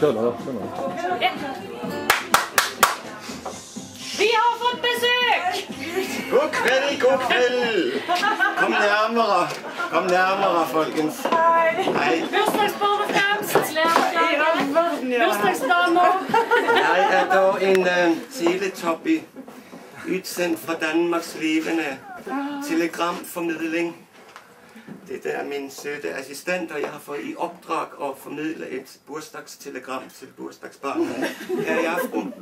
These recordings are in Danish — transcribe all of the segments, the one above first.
Kør noget. Ja. Vi har fået besøg! God kväll, god kväll! Kom nærmere, folkens. Hej. Bursdagsbordet fremst, lærerklager. Bursdagsdamer. Jeg er dog en teletubby, udsendt fra Danmarks levende telegramformidling. Det er min søde assistent, og jeg har fået i opdrag at formidle et bursdagstelegram til bursdagsbarnet her i aften.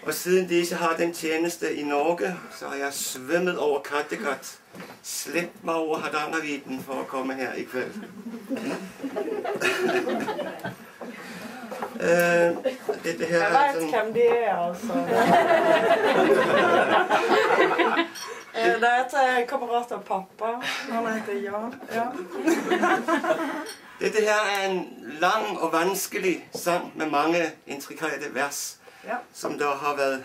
Og siden disse har den tjeneste i Norge, så har jeg svømmet over Kattegat, slæbt mig over Hardangervidden for at komme her i kveld. Det her er sådan... Jeg det er altså. Det kommer rått af pappa. Han heter Jan. Ja. Det her er en lang og vanskelig sang med mange intrikate vers, som der har været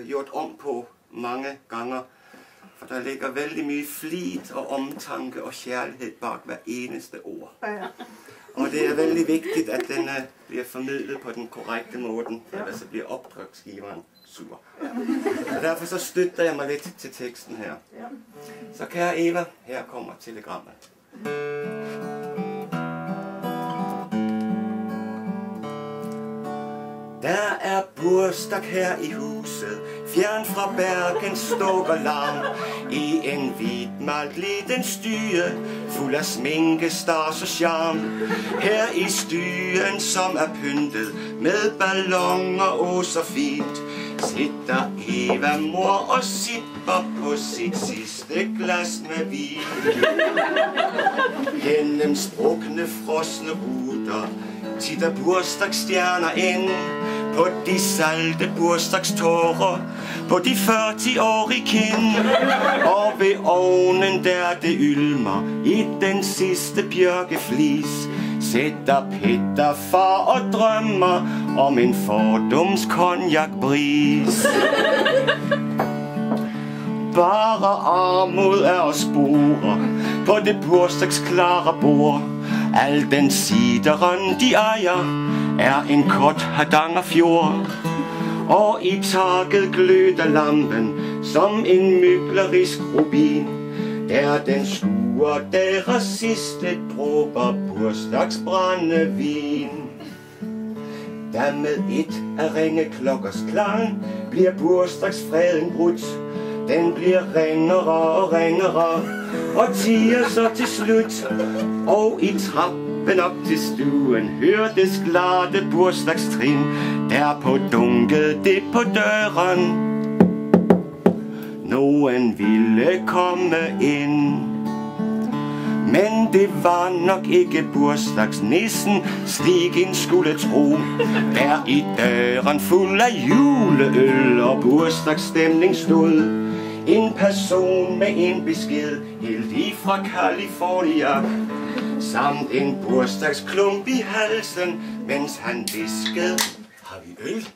gjort om på mange gange. For der ligger vældig mye flit og omtanke og kærlighed bag hver eneste ord. Og det er vældig vigtigt, at den bliver formidlet på den korrekte måde, for ellers bliver opdragsgiveren sur. Så derfor så støtter jeg mig lidt til teksten her. Så kære Eva, her kommer telegrammet. Der er bursdag her i huset, fjern fra Bergen stukker larm. I en hvidmalt liten stue, fuld af sminke, stars og charm. Her i stuen, som er pyntet med balloner og så fint, sitter Eva mor og sipper på sit sidste glas med vin. Gennem sprukne, frosne ruter titter bursdagsstjerner ind på de salte bursdagstårer, på de 40-årige kind. Og ved ovnen der det ylmer i den sidste bjørkeflis, sætter Peter far og drømmer om en fordums konjakbris. Bare armod er at spore på det bursdagsklare bord. Al den sideren de ejer er en kort Hardangerfjord. Og i taket gløder lampen som en myglerisk rubin, der den sluger deres sidste dråber bursdagsbrændevin. Da med et af ringeklokkers klang bliver bursdagsfreden brudt. Den bliver ringere og ringere og tiger så til slut. Og i trappen op til stuen hørtes glade bursdagstrin. Derpå dunkede det på døren. Nogen ville komme ind, men det var nok ikke bursdagsnissen, slik en skulle tro. Der i døren fuld af juleøl og bursdagsstemning stod en person med en besked helt ifra California, samt en bursdagsklump i halsen, mens han viskede: har vi øl?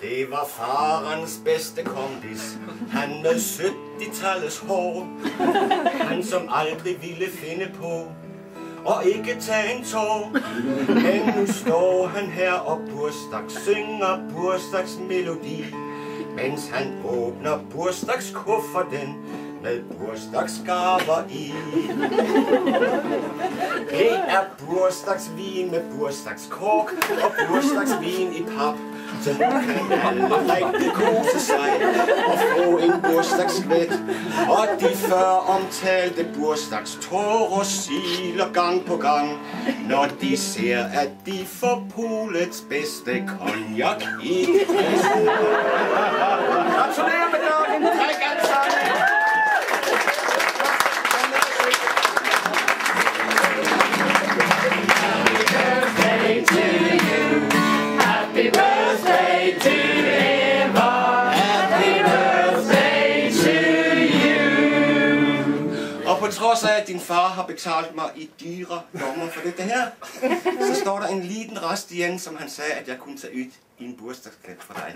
Det var farens bedste kompis, han med 70-tallets hår. Han som aldrig ville finde på og ikke tage en tår. Men nu står han her og synger bursdagsmelodi, mens han åbner bursdagskufferten med bursdagsgaver i. Det er bursdagsvin med bursdagskork og bursdagsvin i pap, så nu kan alle rigtig kose sig og få en bursdagskvæt. Og de før omtalte bursdagstårer siler gang på gang, når de ser, at de får polets bedste konjak i kassen. Gratulerer med dagen! Drik alt sammen! trods af, at din far har betalt mig i dyre dommer for dette her, så står der en liten rest igjen, som han sagde, at jeg kunne tage ud i en bursdagsgave for dig.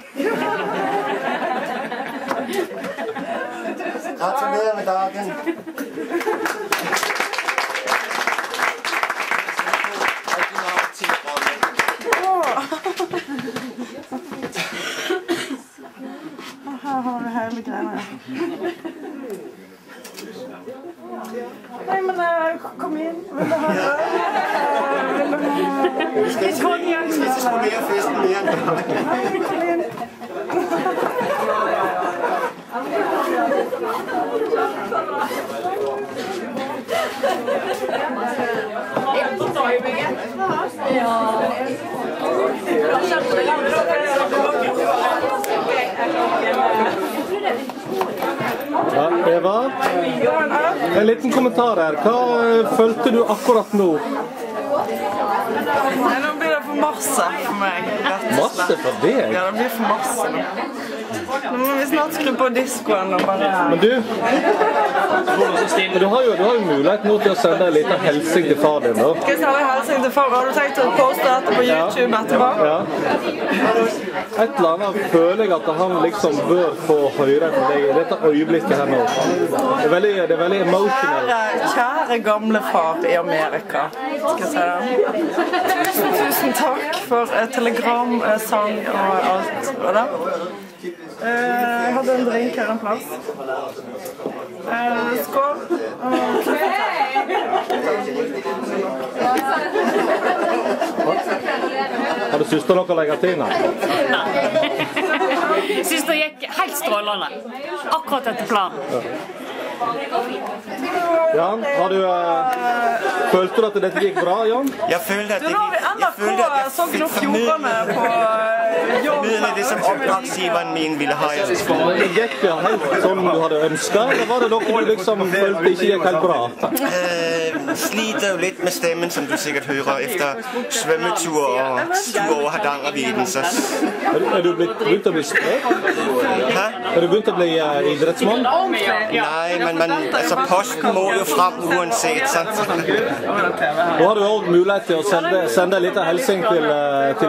Gratulerer med dagen. Her har vi hele greiene. Nei, men kom inn. Vil du ha det? Vi skal skolere festen mere end dig. Nei, kom inn. Ja, Eva, en liten kommentar her. Hva følte du akkurat nå? Nei, nå blir det for masse for meg, rett og slett. Masse for deg? Ja, det blir for masse nå. Nå må vi snart skru på diskoen og bare... Men du har jo mulighet nå til å sende en liten hilsen til far din, da. Skal jeg sende en hilsen til far? Har du tenkt å poste dette på YouTube etterpå? Ja. Et eller annet føler jeg at han liksom bør få høre fra deg i dette øyeblikket her nå. Det er veldig emotional. Kjære gamle far i Amerika, skal jeg si det. Tusen takk for telegram, sang og alt. Og det. Jeg hadde en drink her en plass. Skål. Har du søster noe å legge til? Jeg synes det gikk helt strålende. Akkurat etter planen. Jan, følte du at dette gikk bra, Jan? Jeg følte at Du, nå har vi NRK Sogn og Fjordane på formidle det, som oppdragsgiveren min ville ha. Det gikk jo helt sånn du hadde ønsket, eller var det noe du liksom følte ikke gikk helt bra? Sliter jo litt med stemmen, som du sikkert hører, efter svømmetur og tur over Hardangervidda. Er du begynt å bli sprek? Hæ? Er du begynt å bli idrettsmann? Nei, men altså, posten må jo frem uansett, sant? Nå har du også mulighet til å sende litt hilsen til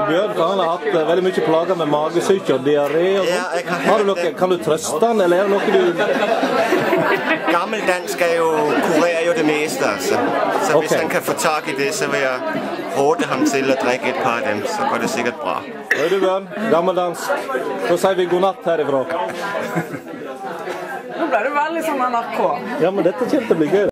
Bjørn, for han har hatt veldig mye plager med magesyke og diaré og sånt. Kan du trøste han, eller er det noe du... Gammeldansk kurerer jo det meste, altså. Så hvis han kan få tak i det, så vil jeg råde ham til å drikke et par av dem, så går det sikkert bra. Hører du, Bjørn? Gammeldansk. Da sier vi god natt herifra. Nå ble det veldig sånn NRK. Ja, men dette kommer til å bli gøy.